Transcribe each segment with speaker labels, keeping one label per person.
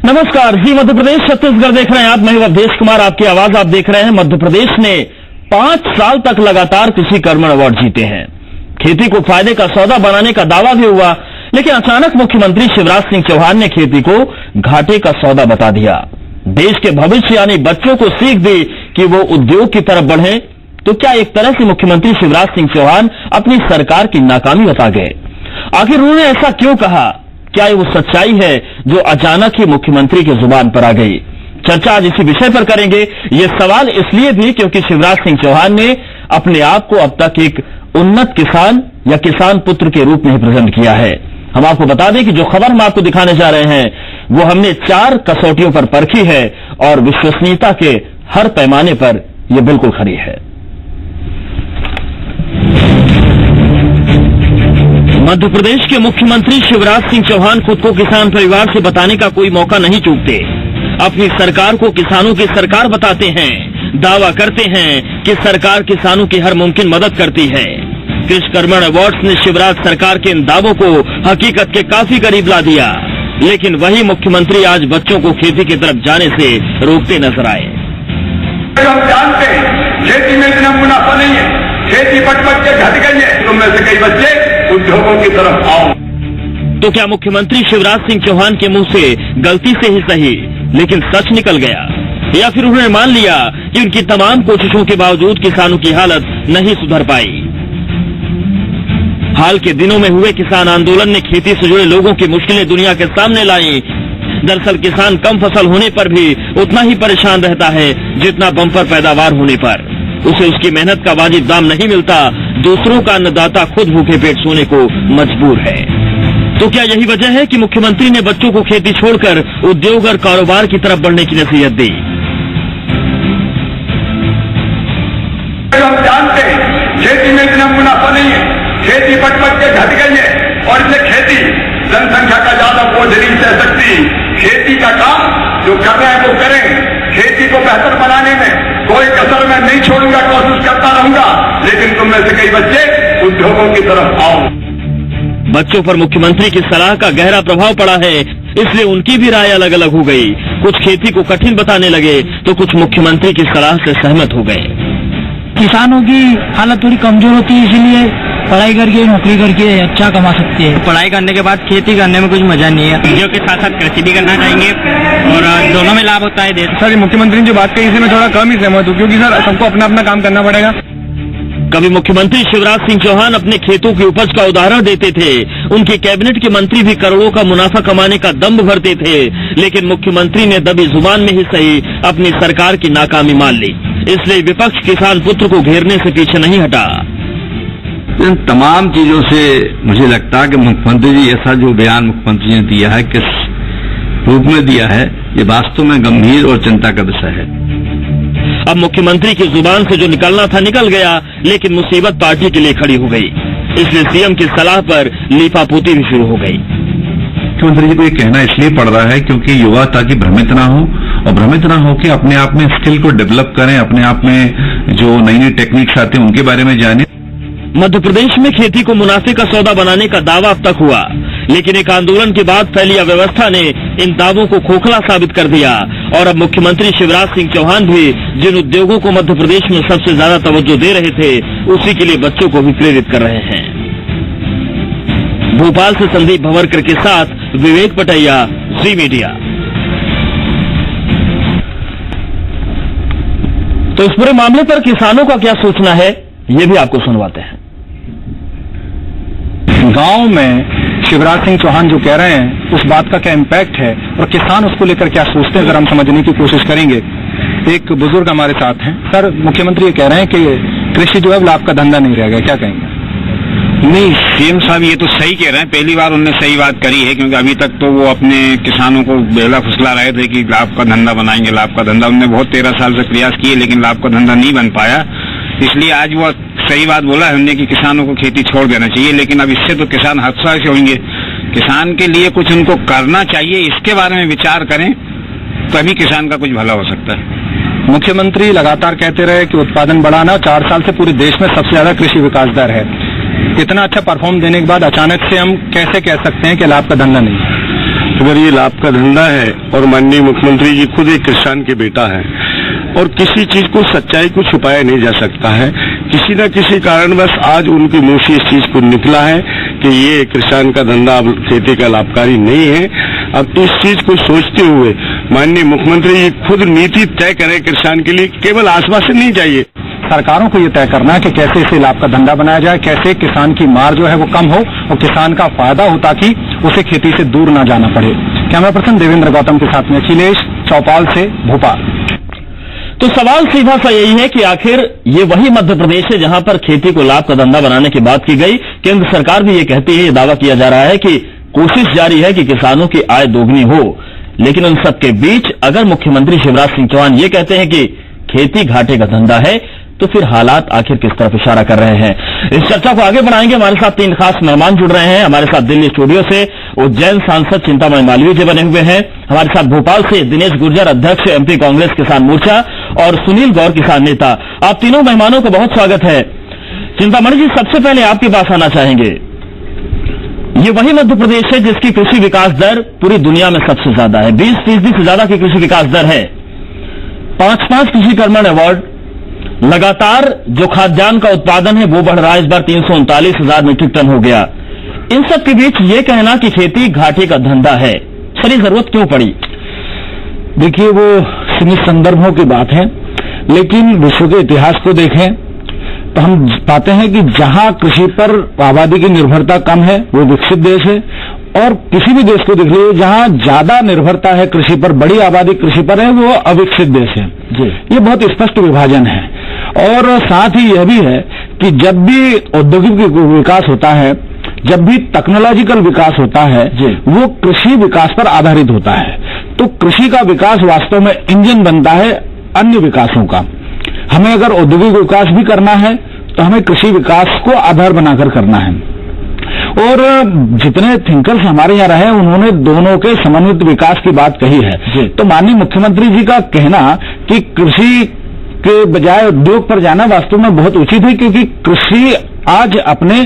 Speaker 1: नमस्कार जी, मध्य प्रदेश छत्तीसगढ़ देख रहे हैं आप। मैं हूं अवधेश कुमार, आपकी आवाज आप देख रहे हैं। मध्य प्रदेश ने 5 साल तक लगातार कृषि कर्मण अवार्ड जीते हैं। खेती को फायदे का सौदा बनाने का दावा भी हुआ, लेकिन अचानक मुख्यमंत्री शिवराज सिंह चौहान ने खेती को घाटे का सौदा बता दिया। देश के भविष्य यानी बच्चों को सीख दी कि वो उद्योग की तरफ बढ़े। तो क्या एक तरह से मुख्यमंत्री शिवराज सिंह चौहान अपनी सरकार की नाकामी बता गए? आखिर उन्होंने ऐसा क्यों कहा? क्या ये वो सच्चाई है जो अचानक ही मुख्यमंत्री की जुबान पर आ गई? चर्चा आज इसी विषय पर करेंगे। ये सवाल इसलिए भी क्योंकि शिवराज सिंह चौहान ने अपने आप को अब तक एक उन्नत किसान या किसान पुत्र के रूप में ही प्रेजेंट किया है। हम आपको बता दें कि जो खबर हम आपको दिखाने जा रहे हैं वो हमने 4 कसौटियों पर परखी है और विश्वसनीयता के हर पैमाने पर यह बिल्कुल खरी है। मध्य प्रदेश के मुख्यमंत्री शिवराज सिंह चौहान खुद को किसान परिवार से बताने का कोई मौका नहीं चूकते। अपनी सरकार को किसानों की सरकार बताते हैं, दावा करते हैं कि सरकार किसानों की हर मुमकिन मदद करती है। कृषि कर्मण अवार्ड्स ने शिवराज सरकार के इन दावों को हकीकत के काफी करीब ला दिया, लेकिन वही मुख्यमंत्री आज बच्चों को खेती की तरफ जाने से रोकते नजर आए।
Speaker 2: हम जानते हैं खेती में इतना मुनाफा नहीं है, खेती पट के घट गई है, तुम में से कई बच्चे उद्योगों की तरफ आओ।
Speaker 1: तो क्या मुख्यमंत्री शिवराज सिंह चौहान के मुंह से गलती से ही सही लेकिन सच निकल गया, या फिर उन्होंने मान लिया कि उनकी तमाम कोशिशों के बावजूद किसानों की हालत नहीं सुधर पाई? हाल के दिनों में हुए किसान आंदोलन ने खेती से जुड़े लोगों की मुश्किलें दुनिया के सामने लाई। दरअसल किसान कम फसल होने पर भी उतना ही परेशान रहता है जितना बम्पर पैदावार होने पर। उसे उसकी मेहनत का वाजिब दाम नहीं मिलता, दूसरों का अन्नदाता खुद भूखे पेट सोने को मजबूर है। तो क्या यही वजह है कि मुख्यमंत्री ने बच्चों को खेती छोड़कर उद्योग और कारोबार की तरफ बढ़ने की नसीहत दी?
Speaker 2: हम जानते हैं खेती में इतना मुनाफा नहीं है, खेती पट के घट गई है और इसलिए खेती जनसंख्या का ज्यादा बोझ नहीं सह सकती। खेती का काम जो कर रहे हैं वो करें। खेती को बेहतर बनाने में कोई कसर मैं नहीं छोड़ूंगा, कोशिश करता रहूंगा, लेकिन तुम में से कई बच्चे उद्योगों की तरफ आओ।
Speaker 1: बच्चों पर मुख्यमंत्री की सलाह का गहरा प्रभाव पड़ा है, इसलिए उनकी भी राय अलग अलग हो गई। कुछ खेती को कठिन बताने लगे तो कुछ मुख्यमंत्री की सलाह से सहमत हो गए।
Speaker 3: किसानों की हालत थोड़ी कमजोर होती है, इसलिए पढ़ाई करके नौकरी करके अच्छा कमा सकती है।
Speaker 4: पढ़ाई करने के बाद खेती करने में कुछ मजा नहीं है। जो के साथ साथ कृषि भी करना चाहेंगे और दोनों में लाभ होता है देश।
Speaker 3: सर, मुख्यमंत्री ने जो बात कही इससे मैं थोड़ा कम ही सहमत हूँ, क्योंकि सर सबको अपना अपना काम करना पड़ेगा।
Speaker 1: कभी मुख्यमंत्री शिवराज सिंह चौहान अपने खेतों की उपज का उदाहरण देते थे, उनके कैबिनेट के मंत्री भी करोड़ों का मुनाफा कमाने का दम्भ भरते थे, लेकिन मुख्यमंत्री ने दबी जुबान में ही सही अपनी सरकार की नाकामी मान ली। इसलिए विपक्ष किसान पुत्र को घेरने से पीछे नहीं हटा।
Speaker 5: इन तमाम चीजों से मुझे लगता है कि मुख्यमंत्री जी ऐसा जो बयान मुख्यमंत्री ने दिया है, किस रूप में दिया है, ये वास्तव में गंभीर और चिंता का विषय है।
Speaker 1: अब मुख्यमंत्री की जुबान से जो निकलना था निकल गया, लेकिन मुसीबत पार्टी के लिए खड़ी हो गई। इसलिए सीएम की सलाह पर लीपापोती भी शुरू हो गई।
Speaker 6: मुख्यमंत्री जी को ये कहना इसलिए पड़ रहा है क्योंकि युवा ताकि भ्रमित ना हो, और भ्रमित ना हो कि अपने आप में स्किल को डेवलप करें, अपने आप में जो नई नई टेक्निक्स आती हैं उनके बारे में जाने।
Speaker 1: मध्य प्रदेश में खेती को मुनाफे का सौदा बनाने का दावा अब तक हुआ, लेकिन एक आंदोलन के बाद फैली अव्यवस्था ने इन दावों को खोखला साबित कर दिया। और अब मुख्यमंत्री शिवराज सिंह चौहान भी जिन उद्योगों को मध्य प्रदेश में सबसे ज्यादा तवज्जो दे रहे थे, उसी के लिए बच्चों को भी प्रेरित कर रहे हैं। भोपाल से संदीप भवरकर के साथ विवेक पटैया, जी मीडिया। तो इस पूरे मामले पर किसानों का क्या सोचना है, ये भी आपको सुनवाते हैं।
Speaker 3: गांव में शिवराज सिंह चौहान जो कह रहे हैं उस बात का क्या इम्पैक्ट है और किसान उसको लेकर क्या सोचते हैं, अगर हम समझने की कोशिश करेंगे। एक बुजुर्ग हमारे साथ हैं। सर, मुख्यमंत्री ये कह रहे हैं कि कृषि जो है लाभ का धंधा नहीं रहेगा, क्या कहेंगे?
Speaker 7: नहीं, सीएम साहब ये तो सही कह रहे हैं। पहली बार उन्होंने सही बात करी है, क्योंकि अभी तक तो वो अपने किसानों को बेला फुसला रहे थे कि लाभ का धंधा बनाएंगे, लाभ का धंधा। उन्होंने बहुत 13 साल से प्रयास किए, लेकिन लाभ का धंधा नहीं बन पाया। इसलिए आज वो सही बात बोला है हमने कि किसानों को खेती छोड़ देना चाहिए। लेकिन अब इससे तो किसान हादसा से होंगे। किसान के लिए कुछ उनको करना चाहिए, इसके बारे में विचार करें, तभी किसान का कुछ भला हो सकता है।
Speaker 3: मुख्यमंत्री लगातार कहते रहे कि उत्पादन बढ़ाना, 4 साल से पूरे देश में सबसे ज्यादा कृषि विकास दर है। इतना अच्छा परफॉर्म देने के बाद अचानक से हम कैसे कह सकते हैं कि लाभ का धंधा नहीं?
Speaker 8: अगर ये लाभ का धंधा है और माननीय मुख्यमंत्री जी खुद एक किसान के बेटा है और किसी चीज को सच्चाई को छुपाया नहीं जा सकता है, किसी न किसी कारणवश आज उनके मुंह से इस चीज को निकला है कि ये किसान का धंधा अब खेती का लाभकारी नहीं है। अब इस चीज को सोचते हुए माननीय मुख्यमंत्री जी खुद नीति तय करें किसान के लिए, केवल आश्वासन नहीं चाहिए।
Speaker 3: सरकारों को ये तय करना है कि कैसे इसे लाभ का धंधा बनाया जाए, कैसे किसान की मार जो है वो कम हो और किसान का फायदा हो ताकि उसे खेती से दूर ना जाना पड़े। कैमरा पर्सन देवेंद्र गौतम के साथ में अखिलेश, चौपाल से भोपाल।
Speaker 1: तो सवाल सीधा सा यही है कि आखिर ये वही मध्य प्रदेश है जहां पर खेती को लाभ का धंधा बनाने की बात की गई। केंद्र सरकार भी ये कहती है, ये दावा किया जा रहा है कि कोशिश जारी है कि किसानों की आय दोगुनी हो, लेकिन उन सबके बीच अगर मुख्यमंत्री शिवराज सिंह चौहान ये कहते हैं कि खेती घाटे का धंधा है, तो फिर हालात आखिर किस तरफ इशारा कर रहे हैं। इस चर्चा को आगे बढ़ाएंगे। हमारे साथ 3 खास मेहमान जुड़ रहे हैं। हमारे साथ दिल्ली स्टूडियो से उज्जैन सांसद चिंतामणि मालवीय जी बने हुए हैं। हमारे साथ भोपाल से दिनेश गुर्जर, अध्यक्ष एमपी कांग्रेस किसान मोर्चा, और सुनील गौर, किसान नेता। आप तीनों मेहमानों का बहुत स्वागत है। चिंतामणि जी, सबसे पहले आपके पास आना चाहेंगे। ये वही मध्य प्रदेश है जिसकी कृषि विकास दर पूरी दुनिया में सबसे ज्यादा है। 20% से ज्यादा की कृषि विकास दर है। 5 कृषि कर्मण अवार्ड, लगातार जो खाद्यान्न का उत्पादन है वो बढ़ रहा है। इस बार 339,000 मीट्रिक टन हो गया। इन सब के बीच ये कहना कि खेती घाटे का धंधा है, सर ये जरूरत क्यों पड़ी?
Speaker 3: देखिए, वो सीमित संदर्भों की बात है, लेकिन विश्व के इतिहास को देखें तो हम पाते हैं कि जहां कृषि पर आबादी की निर्भरता कम है वो विकसित देश है, और किसी भी देश को देख लीजिए जहां ज्यादा निर्भरता है कृषि पर, बड़ी आबादी कृषि पर है, वो अविकसित देश है। ये बहुत स्पष्ट विभाजन है। और साथ ही यह भी है कि जब भी औद्योगिक विकास होता है, जब भी टेक्नोलॉजिकल विकास होता है, वो कृषि विकास पर आधारित होता है। तो कृषि का विकास वास्तव में इंजन बनता है अन्य विकासों का। हमें अगर औद्योगिक विकास भी करना है तो हमें कृषि विकास को आधार बनाकर करना है। और जितने थिंकर्स हमारे यहाँ रहे उन्होंने दोनों के समन्वित विकास की बात कही है। तो माननीय मुख्यमंत्री जी का कहना कि कृषि के बजाय उद्योग पर जाना वास्तव में बहुत उचित है, क्योंकि कृषि आज अपने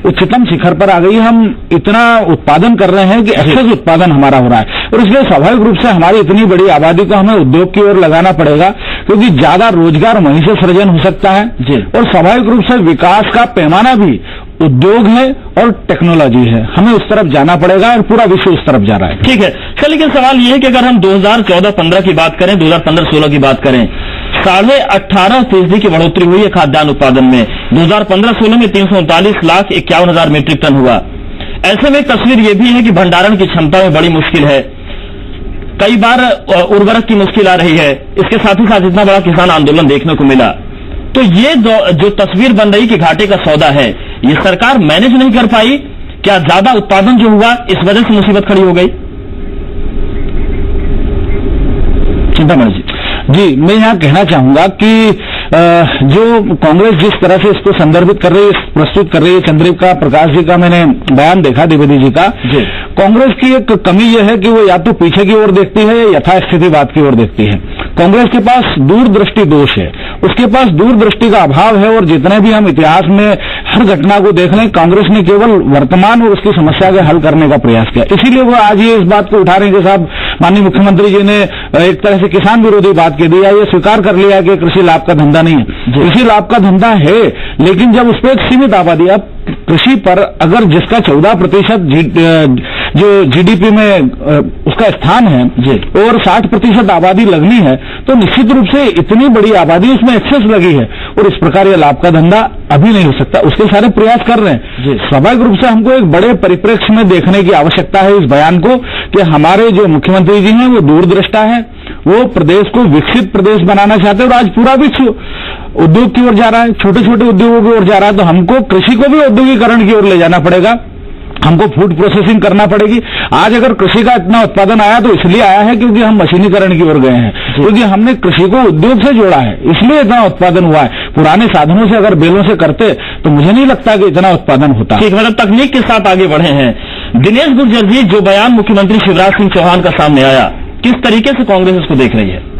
Speaker 3: उच्चतम शिखर पर आ गई है। हम इतना उत्पादन कर रहे हैं कि एक्सेस उत्पादन हमारा हो रहा है, और इसलिए स्वाभाविक रूप से हमारी इतनी बड़ी आबादी को हमें उद्योग की ओर लगाना पड़ेगा, क्योंकि ज्यादा रोजगार वहीं से सृजन हो सकता है। और स्वाभाविक रूप से विकास का पैमाना भी उद्योग है और टेक्नोलॉजी है। हमें उस तरफ जाना पड़ेगा और पूरा विश्व उस तरफ जा रहा है।
Speaker 1: ठीक है सर, लेकिन सवाल यह है कि अगर हम 2014-15 की बात करें, 2015-16 की बात करें, 18.5% की बढ़ोतरी हुई है खाद्यान्न उत्पादन में। 2015-16 में 339,51,000 मीट्रिक टन हुआ। ऐसे में तस्वीर यह भी है कि भंडारण की क्षमता में बड़ी मुश्किल है, कई बार उर्वरक की मुश्किल आ रही है। इसके साथ ही साथ इतना बड़ा किसान आंदोलन देखने को मिला। तो ये जो तस्वीर बन रही कि घाटे का सौदा है, ये सरकार मैनेज नहीं कर पाई क्या? ज्यादा उत्पादन जो हुआ इस वजह से मुसीबत खड़ी हो गई? चिंतामणि
Speaker 3: जी, मैं यहाँ कहना चाहूंगा कि जो कांग्रेस जिस तरह से इसको संदर्भित कर रही है, प्रस्तुत कर रही है, चंद्रिका प्रकाश जी का मैंने बयान देखा, द्विवेदी जी का। कांग्रेस की एक कमी यह है कि वो या तो पीछे की ओर देखती है या यथास्थितिवाद की ओर देखती है। कांग्रेस के पास दूरदृष्टि दोष है, उसके पास दूरदृष्टि का अभाव है। और जितने भी हम इतिहास में हर घटना को देख लें, कांग्रेस ने केवल वर्तमान और उसकी समस्या के हल करने का प्रयास किया। इसीलिए वो आज ये इस बात को उठा रहे हैं कि साहब माननीय मुख्यमंत्री जी ने एक तरह से किसान विरोधी बात कह दी है, ये स्वीकार कर लिया कि कृषि लाभ का धंधा नहीं है। कृषि लाभ का धंधा है, लेकिन जब उस पर एक सीमित आबादी, अब कृषि पर अगर जिसका 14% जो जीडीपी में उसका स्थान है और 60% आबादी लगनी है, तो निश्चित रूप से इतनी बड़ी आबादी उसमें एक्सेस लगी है, और इस प्रकार ये लाभ का धंधा अभी नहीं हो सकता। उसके सारे प्रयास कर रहे हैं। स्वाभाविक रूप से हमको एक बड़े परिप्रेक्ष्य में देखने की आवश्यकता है इस बयान को, कि हमारे जो मुख्यमंत्री जी हैं वो दूरदृष्टा है, वो प्रदेश को विकसित प्रदेश बनाना चाहते हैं। और आज पूरा विश्व उद्योग की ओर जा रहा है, छोटे छोटे उद्योगों की ओर जा रहा है, तो हमको कृषि को भी औद्योगिकरण की ओर ले जाना पड़ेगा। हमको फूड प्रोसेसिंग करना पड़ेगी। आज अगर कृषि का इतना उत्पादन आया तो इसलिए आया है क्योंकि हम मशीनीकरण की ओर गए हैं, क्योंकि हमने कृषि को उद्योग से जोड़ा है, इसलिए इतना उत्पादन हुआ है। पुराने साधनों से अगर बेलों से करते तो मुझे नहीं लगता कि इतना उत्पादन होता।
Speaker 1: ठीक, मतलब तकनीक के साथ आगे बढ़े हैं। दिनेश गुर्जर जी, जो बयान मुख्यमंत्री शिवराज सिंह चौहान का सामने आया, किस तरीके से कांग्रेस इसको देख रही है?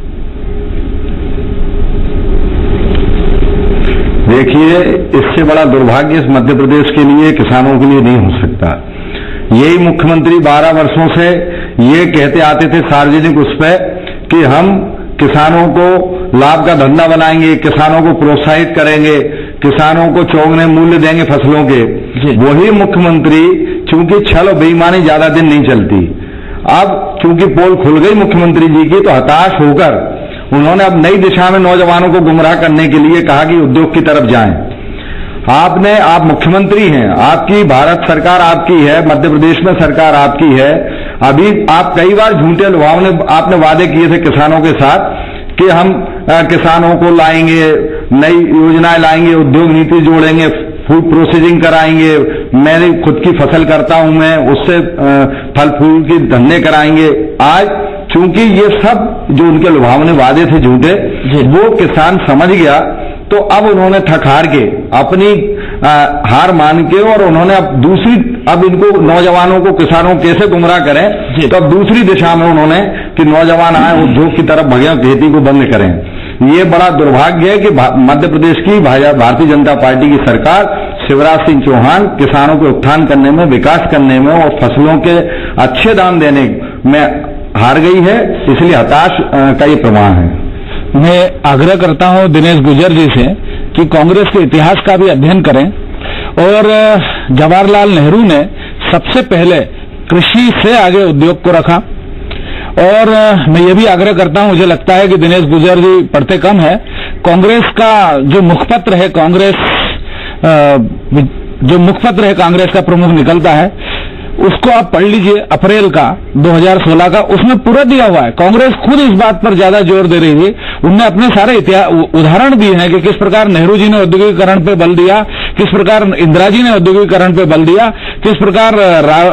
Speaker 9: देखिए, इससे बड़ा दुर्भाग्य इस मध्य प्रदेश के लिए, किसानों के लिए नहीं हो सकता। यही मुख्यमंत्री 12 वर्षों से ये कहते आते थे सार्वजनिक उस पर कि हम किसानों को लाभ का धंधा बनाएंगे, किसानों को प्रोत्साहित करेंगे, किसानों को चौगुने मूल्य देंगे फसलों के। वही मुख्यमंत्री, चूंकि छल और बेईमानी ज्यादा दिन नहीं चलती, अब चूंकि पोल खुल गई मुख्यमंत्री जी की, तो हताश होकर उन्होंने अब नई दिशा में नौजवानों को गुमराह करने के लिए कहा कि उद्योग की तरफ जाएं। आप मुख्यमंत्री हैं, आपकी भारत सरकार आपकी है, मध्य प्रदेश में सरकार आपकी है। अभी आप कई बार झूठे लुभावने आपने वादे किए थे किसानों के साथ कि हम किसानों को लाएंगे, नई योजनाएं लाएंगे, उद्योग नीति जोड़ेंगे, फूड प्रोसेसिंग कराएंगे, मैं खुद की फसल करता हूं, मैं उससे फल फूल की धंधे कराएंगे। आज चूंकि ये सब जो उनके लुभावने वादे थे झूठे, वो किसान समझ गया, तो अब उन्होंने थक हार के अपनी हार मान के, और उन्होंने अब इनको नौजवानों को, किसानों को कैसे गुमराह करें, तो अब दूसरी दिशा में उन्होंने कि नौजवान आए उद्योग की तरफ भगे, खेती को बंद करें। ये बड़ा दुर्भाग्य है कि मध्य प्रदेश की भारतीय जनता पार्टी की सरकार शिवराज सिंह चौहान किसानों के उत्थान करने में, विकास करने में और फसलों के अच्छे दाम देने में हार गई है, इसलिए हताश का ये प्रमाण है।
Speaker 3: मैं आग्रह करता हूं दिनेश गुजर जी से कि कांग्रेस के इतिहास का भी अध्ययन करें, और जवाहरलाल नेहरू ने सबसे पहले कृषि से आगे उद्योग को रखा। और मैं ये भी आग्रह करता हूं, मुझे लगता है कि दिनेश गुजर जी पढ़ते कम है, कांग्रेस का जो मुखपत्र है, कांग्रेस का प्रमुख निकलता है, उसको आप पढ़ लीजिए, अप्रैल का 2016 का, उसमें पूरा दिया हुआ है। कांग्रेस खुद इस बात पर ज्यादा जोर दे रही थी, उनने अपने सारे उदाहरण दिए हैं कि किस प्रकार नेहरू जी ने औद्योगिकीकरण पे बल दिया, किस प्रकार इंदिरा जी ने औद्योगिकीकरण पे बल दिया, किस प्रकार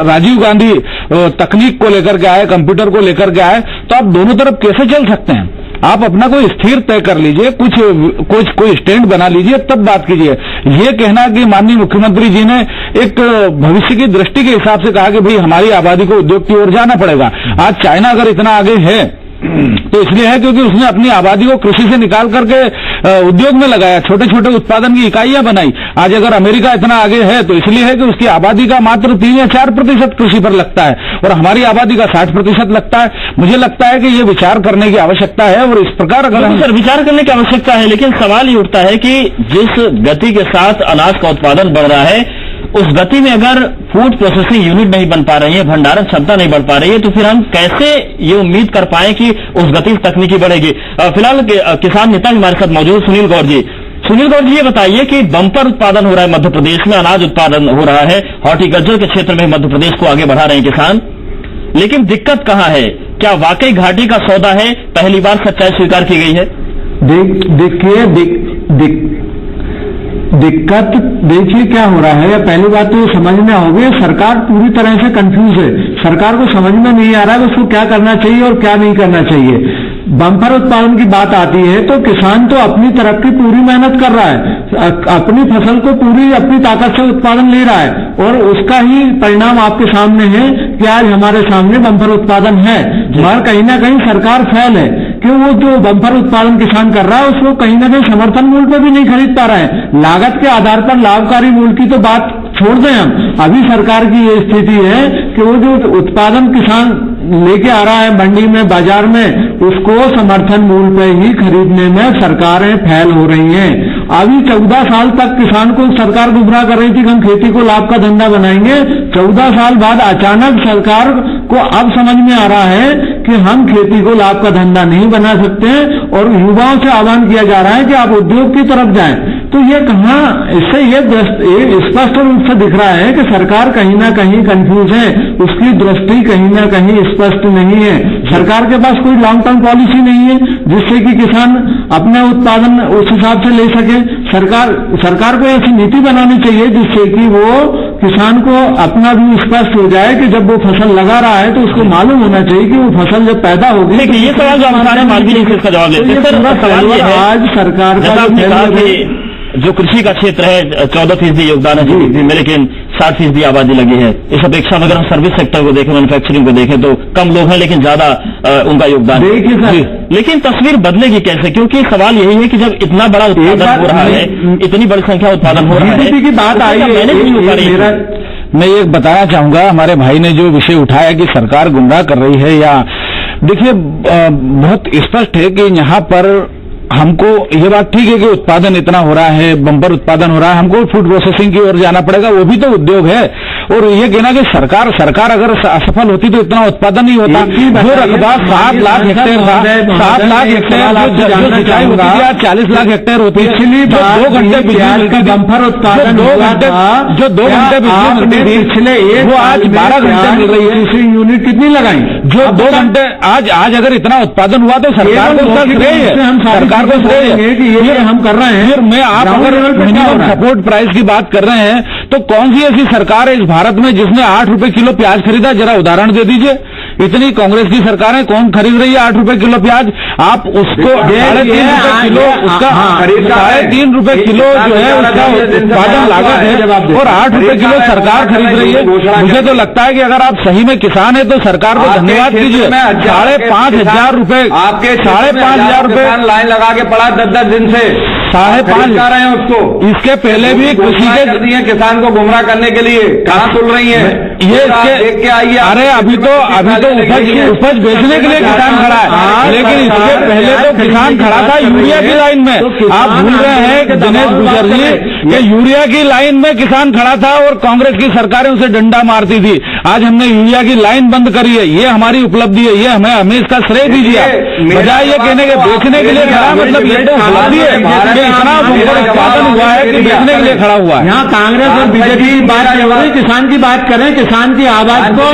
Speaker 3: राजीव गांधी तकनीक को लेकर के आए, कंप्यूटर को लेकर के आए। तो आप दोनों तरफ कैसे चल सकते हैं? आप अपना कोई स्थिर तय कर लीजिए, कोई स्टैंड बना लीजिए, तब बात कीजिए। ये कहना कि माननीय मुख्यमंत्री जी ने एक भविष्य की दृष्टि के हिसाब से कहा कि भाई हमारी आबादी को उद्योग की ओर जाना पड़ेगा। आज चाइना अगर इतना आगे है तो इसलिए है क्योंकि उसने अपनी आबादी को कृषि से निकाल करके उद्योग में लगाया, छोटे छोटे उत्पादन की इकाइयां बनाई। आज अगर अमेरिका इतना आगे है तो इसलिए है कि उसकी आबादी का मात्र 3 या 4% कृषि पर लगता है, और हमारी आबादी का 60% लगता है। मुझे लगता है कि ये विचार करने की आवश्यकता है, और इस प्रकार अगर
Speaker 1: सर विचार करने की आवश्यकता है, लेकिन सवाल ये उठता है कि जिस गति के साथ अनाज का उत्पादन बढ़ रहा है, उस गति में अगर फूड प्रोसेसिंग यूनिट नहीं बन पा रही है, भंडारण क्षमता नहीं बढ़ पा रही है, तो फिर हम कैसे ये उम्मीद कर पाए कि उस गति से तकनीकी बढ़ेगी? फिलहाल किसान नेता हमारे साथ मौजूद सुनील गौर जी। सुनील गौर जी, ये बताइए कि बम्पर उत्पादन हो रहा है मध्य प्रदेश में, अनाज उत्पादन हो रहा है, हॉर्टिकल्चर के क्षेत्र में मध्य प्रदेश को आगे बढ़ा रहे हैं किसान, लेकिन दिक्कत कहां है? क्या वाकई घाटी का सौदा है? पहली बार सच्चाई स्वीकार की गई है।
Speaker 10: दिक्कत देखिए क्या हो रहा है। पहली बात तो ये समझना होगी, सरकार पूरी तरह से कंफ्यूज है। सरकार को समझ में नहीं आ रहा है उसको क्या करना चाहिए और क्या नहीं करना चाहिए। बम्पर उत्पादन की बात आती है तो किसान तो अपनी तरफ की पूरी मेहनत कर रहा है, अपनी फसल को पूरी अपनी ताकत से उत्पादन ले रहा है, और उसका ही परिणाम आपके सामने है कि आज हमारे सामने बम्पर उत्पादन है। मगर कहीं ना कहीं सरकार फेल है कि वो जो बम्पर उत्पादन किसान कर रहा है उसको कहीं ना कहीं समर्थन मूल्य पे भी नहीं खरीद पा रहा है। लागत के आधार पर लाभकारी मूल्य की तो बात छोड़ दें हम, अभी सरकार की ये स्थिति है कि वो जो उत्पादन किसान लेके आ रहा है मंडी में, बाजार में, उसको समर्थन मूल्य पे ही खरीदने में सरकारें फेल हो रही हैं। अभी 14 साल तक किसान को सरकार गुमराह कर रही थी कि हम खेती को लाभ का धंधा बनाएंगे। 14 साल बाद अचानक सरकार को अब समझ में आ रहा है कि हम खेती को लाभ का धंधा नहीं बना सकते, और युवाओं से आह्वान किया जा रहा है कि आप उद्योग की तरफ जाएं। तो ये कहां, इससे ये स्पष्ट रूप से दिख रहा है कि सरकार कहीं ना कहीं कंफ्यूज है, उसकी दृष्टि कहीं ना कहीं स्पष्ट नहीं है। सरकार के पास कोई लॉन्ग टर्म पॉलिसी नहीं है जिससे कि किसान अपना उत्पादन उस हिसाब से ले सके। सरकार को ऐसी नीति बनानी चाहिए जिससे कि वो किसान को अपना भी स्पष्ट हो जाए कि जब वो फसल लगा रहा है तो उसको मालूम होना चाहिए कि वो फसल जब पैदा होगी।
Speaker 1: देखिए ये सवाल जो हमारे मालवीय से इसका जवाब लेते हैं।
Speaker 10: आज सरकार का
Speaker 1: जो कृषि का क्षेत्र है 14% योगदान है जीडीपी में, लेकिन 60% आबादी लगी है। इस अपेक्षा में अगर हम सर्विस सेक्टर को देखें, मैन्युफैक्चरिंग को देखें तो कम लोग हैं लेकिन ज्यादा उनका योगदान है। लेकिन तस्वीर बदलेगी कैसे? क्योंकि सवाल यही है कि जब इतना बड़ा उत्पादन हो रहा है, इतनी बड़ी संख्या उत्पादन हो रहा है,
Speaker 10: की बात आई है,
Speaker 3: मैं ये बताना चाहूंगा, हमारे भाई ने जो विषय उठाया कि सरकार गुमराह कर रही है, या देखिए बहुत स्पष्ट है कि यहाँ पर हमको ये बात ठीक है कि उत्पादन इतना हो रहा है, बम्पर उत्पादन हो रहा है, हमको फूड प्रोसेसिंग की ओर जाना पड़ेगा, वो भी तो उद्योग है। और ये कहना कि सरकार अगर असफल होती तो इतना उत्पादन नहीं होता। जो रकबा 7 लाख हेक्टेयर था, 7 लाख हेक्टेयर जो सिंचाई होती थी आज 40 लाख हेक्टेयर होती है। पिछली 2 घंटे बिजली का बम्पर उत्पादन जो 2 घंटे बिजली मिलती थी पिछले वो आज 12 घंटे मिल रही है। यूनिट कितनी लगाई जो 2 घंटे, आज अगर इतना उत्पादन हुआ तो सरकार को उसका श्रेय है, सरकार को श्रेय है कि ये हम कर रहे हैं। फिर मैं आप अगर मिनिमम सपोर्ट प्राइस की बात कर रहे हैं तो कौन सी ऐसी सरकार है इस भारत में जिसने 8 रुपए किलो प्याज खरीदा? जरा उदाहरण दे दीजिए। इतनी कांग्रेस की सरकारें कौन खरीद रही है 8 रुपए किलो प्याज? आप उसको 3.5 रुपए किलो, उसका 3.5 रुपए किलो जो है उसका उत्पादन लागत है और 8 रुपए किलो सरकार खरीद रही है। मुझे तो लगता है कि अगर आप सही में किसान है तो सरकार को धन्यवाद कीजिए। 5,500 रुपए, आपके 5,500 रुपए
Speaker 9: लाइन लगा के पड़ा 10 दिन से
Speaker 3: 5.5
Speaker 9: कर रहे हैं उसको।
Speaker 3: इसके पहले भी कृषि के
Speaker 9: दिए किसान को गुमराह करने के लिए कहाँ सुन रही है
Speaker 3: ये
Speaker 9: देख के आइए।
Speaker 3: अरे अभी तो उपज बेचने के लिए किसान खड़ा है, लेकिन इसके पहले तो किसान खड़ा था यूरिया की लाइन में। आप भूल रहे हैं कि दिनेश गुजर जी कि यूरिया की लाइन में किसान खड़ा था और कांग्रेस की सरकारें उसे डंडा मारती थी। आज हमने यूरिया की लाइन बंद करी है, ये हमारी उपलब्धि है, ये हमें इसका श्रेय दीजिए। बजाय ये कहने के बेचने के लिए खड़ा, मतलब ये तो उपलब्धि है, इतना उत्पादन हुआ है कि बेचने के लिए खड़ा हुआ है। यहाँ कांग्रेस और बीजेपी की बात नहीं हो रही, किसान की बात करें, किसान की आवाज को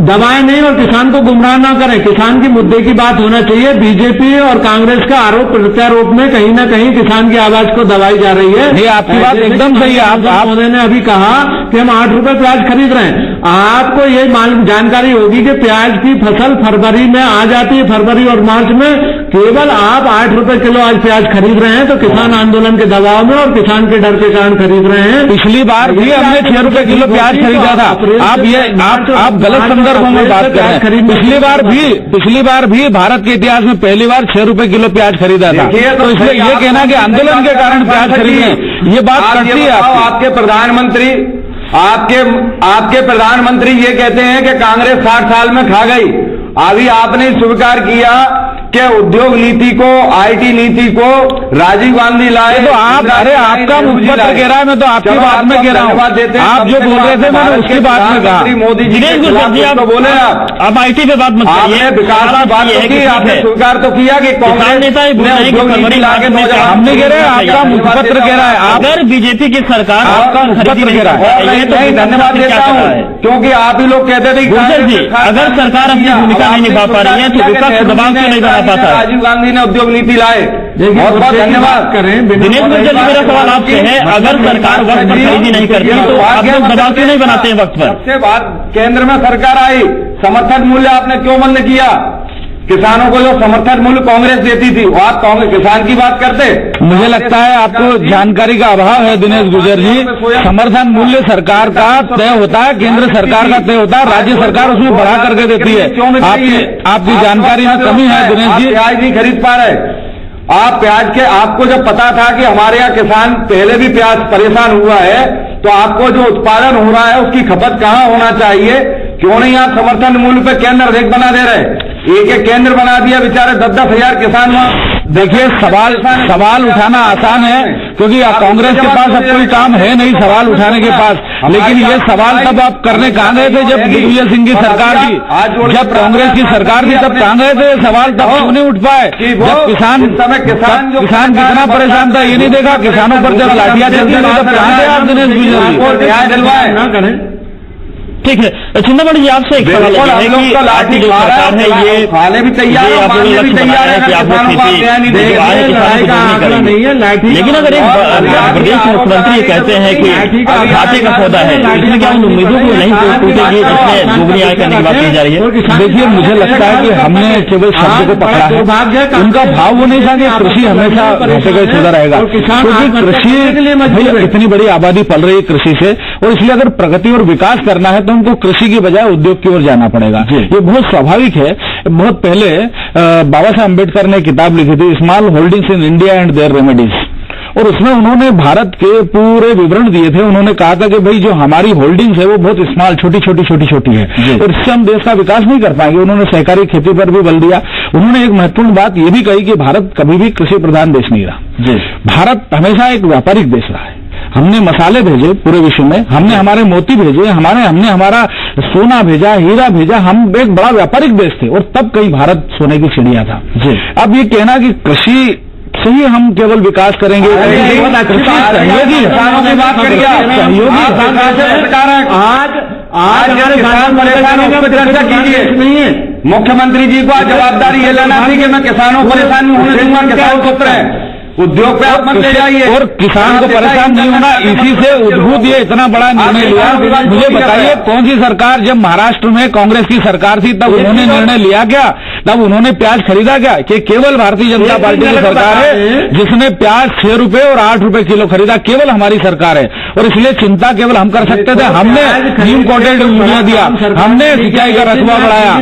Speaker 3: दबाएं नहीं और किसान को गुमराह ना करें। किसान के मुद्दे की बात होना चाहिए। बीजेपी और कांग्रेस का आरोप प्रत्यारोप में कहीं ना कहीं किसान की आवाज को दबाई जा रही है। ये आपकी बात एकदम सही है। आप उन्होंने अभी कहा कि हम 8 रुपए प्याज खरीद रहे हैं। आपको ये जानकारी होगी कि प्याज की फसल फरवरी में आ जाती है, फरवरी और मार्च में। केवल आप 8 रुपए किलो आज प्याज खरीद रहे हैं तो किसान आंदोलन के दबाव में और किसान के डर के कारण खरीद रहे हैं। पिछली बार भी हमने 6 रुपए किलो प्याज खरीदा था। आप गलत संदर्भों में बात कर रहे हैं। पिछली बार भी भारत के इतिहास में पहली बार 6 रुपए किलो प्याज खरीदा था। तो इसलिए ये कहना कि आंदोलन के कारण प्याज खरीदे, ये बात करती है।
Speaker 9: आपके प्रधानमंत्री ये कहते हैं कि कांग्रेस 60 साल में खा गई। अभी आपने स्वीकार किया कि उद्योग नीति को, आईटी नीति को राजीव गांधी लाए।
Speaker 3: तो आप, अरे आपका मुखपत्र कह रहा है, मैं तो आपकी बात में कह रहा हूँ। आप जो बोल रहे थे मैंने उसकी बात में कहा।
Speaker 9: मोदी जी
Speaker 3: आप
Speaker 9: बोले,
Speaker 3: आप आईटी पे बात मत करिए।
Speaker 9: विकास की बात की, आपने स्वीकार तो किया कि कांग्रेस नेता
Speaker 3: हमने कह रहे हैं, आपका मुखपत्र कह रहा है।
Speaker 1: अगर बीजेपी की सरकार
Speaker 3: आपका मुखपत्र कह रहा है,
Speaker 9: धन्यवाद देता हूँ, क्योंकि आप ही लोग कहते थे
Speaker 1: गुजर जी अगर सरकार अपनी भूमिका नहीं निभा पा रही है तो विपक्ष दबाव क्यों नहीं बना पाता?
Speaker 9: राजीव गांधी ने उद्योग नीति लाए। बहुत बहुत धन्यवाद करें।
Speaker 1: दिनेश गुजर जी, मेरा सवाल आपसे है, अगर सरकार वक्त पर खरीदी नहीं करती तो आप लोग दबाव क्यों नहीं बनाते हैं वक्त पर?
Speaker 9: सबसे बाद केंद्र में सरकार आई, समर्थन मूल्य आपने क्यों बंद किया? किसानों को जो समर्थन मूल्य कांग्रेस देती थी वो आप कांग्रेस किसान की बात करते?
Speaker 3: मुझे लगता है आपको जानकारी का अभाव है दिनेश गुजर जी। समर्थन मूल्य सरकार का तय होता है, केंद्र सरकार का तय होता है, राज्य सरकार उसमें बढ़ा करके देती है। आपकी जानकारी में कमी है दिनेश जी।
Speaker 9: प्याज नहीं खरीद पा रहे आप। प्याज के आपको जब पता था कि हमारे यहाँ किसान पहले भी प्याज परेशान हुआ है, तो आपको जो उत्पादन हो रहा है उसकी खपत कहाँ होना चाहिए? क्यों नहीं आप समर्थन मूल्य पे केंद्र अधिक बना दे रहे? एक केंद्र बना दिया, बेचारे 10-10 हजार किसान वहां।
Speaker 3: देखिए सवाल उठाना आसान है क्योंकि कांग्रेस के पास अब कोई काम है नहीं सवाल उठाने के पास, लेकिन ये सवाल तब आप करने कहाँ गए थे जब दिग्विजय सिंह की सरकार थी, जब कांग्रेस की सरकार थी तब कहाँ गए थे? सवाल तब क्यों नहीं उठ पाए जब किसान कितना परेशान था? ये नहीं देखा किसानों पर जब लाठियां चलती थी तब कहाँ थे आप दिनेश गुजर?
Speaker 9: न्याय दिलवाए ना करें।
Speaker 1: ठीक है चिंतामणि जी, आपसे एक सवाल है कि आपकी जो सरकार है ये
Speaker 9: खाने भी तैयार है,
Speaker 1: आप लोग लक्ष्य बना रहे हैं कि आप लोग खेती, लेकिन अगर एक प्रदेश मुख्यमंत्री ये कहते हैं कि घाटे का सौदा है, इसमें क्या उन उम्मीदों को नहीं टूटेगी जिसमें दोगुनी आय करने की बात की जा रही है?
Speaker 3: देखिए मुझे लगता है कि हमने केवल शब्द को पकड़ा है, उनका भाव वो नहीं था कि कृषि हमेशा घाटे का सौदा रहेगा, क्योंकि कृषि इतनी बड़ी आबादी पल रही है कृषि से, और इसलिए अगर प्रगति और विकास करना है तो उनको कृषि की बजाय उद्योग की ओर जाना पड़ेगा। ये बहुत स्वाभाविक है। बहुत पहले बाबा साहब अम्बेडकर ने किताब लिखी थी, small holdings in India and their remedies, और उसमें उन्होंने भारत के पूरे विवरण दिए थे। उन्होंने कहा था कि भाई जो हमारी होल्डिंग्स है वो बहुत स्मॉल, छोटी है और इससे हम देश का विकास नहीं कर पाएंगे। उन्होंने सहकारी खेती पर भी बल दिया। उन्होंने एक महत्वपूर्ण बात ये भी कही कि भारत कभी भी कृषि प्रधान देश नहीं रहा। भारत हमेशा एक व्यापारिक देश रहा है। हमने मसाले भेजे पूरे विश्व में, हमने हमारे मोती भेजे, हमने हमारा सोना भेजा, हीरा भेजा। हम एक बड़ा व्यापारिक देश थे और तब कहीं भारत सोने की चिड़िया था। अब ये कहना कि कृषि से ही हम केवल विकास करेंगे, सहयोगी किसानों की बात करिए, सहयोगी सरकार है। आज हमारे किसान परेशान होकर चर्चा कीजिए नहीं है। मुख्यमंत्री जी को जवाबदारी ये लेना थी कि मैं किसानों को परेशान नहीं होने दूंगा। किसान पुत्र है, उद्योग पे आप मत ले जाइए और किसान को परेशान नहीं होना। इसी से उद्भूत ये इतना बड़ा निर्णय लिया। मुझे बताइए कौन सी सरकार, जब महाराष्ट्र में कांग्रेस की सरकार थी तब उन्होंने निर्णय लिया क्या, तब उन्होंने प्याज खरीदा क्या? कि केवल भारतीय जनता पार्टी की सरकार है जिसने प्याज 6 रुपए और 8 रुपए किलो खरीदा। केवल हमारी सरकार है और इसलिए चिंता केवल हम कर सकते थे। हमने नीम कोटेड यूरिया दिया, हमने सिंचाई का रकबा बढ़ाया,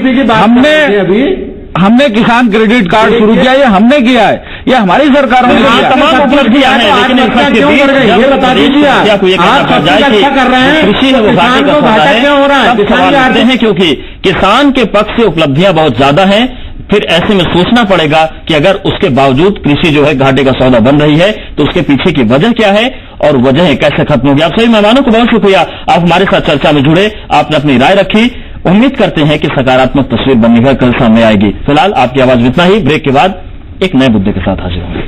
Speaker 3: हमने किसान क्रेडिट कार्ड शुरू किया। ये हमने किया है, ये हमारी सरकारों ने किया।
Speaker 1: तमाम उपलब्धियां हैं, लेकिन ये बता दीजिए आप अच्छा कर रहे हैं, कृषि है वो घाटे का सौदा है, क्यों हो रहा है? किसान आते हैं क्योंकि किसान के पक्ष से उपलब्धियां बहुत ज्यादा हैं। फिर ऐसे में सोचना पड़ेगा कि अगर उसके बावजूद कृषि जो है घाटे का सौदा बन रही है तो उसके पीछे की वजह क्या है और वजह कैसे खत्म होगी। आप सभी मेहमानों को बहुत शुक्रिया, आप हमारे साथ चर्चा में जुड़े, आपने अपनी राय रखी। उम्मीद करते हैं कि सकारात्मक तस्वीर बनकर कल सामने आएगी। फिलहाल आपकी आवाज इतना ही। ब्रेक के बाद एक नए मुद्दे के साथ हाजिर होंगे।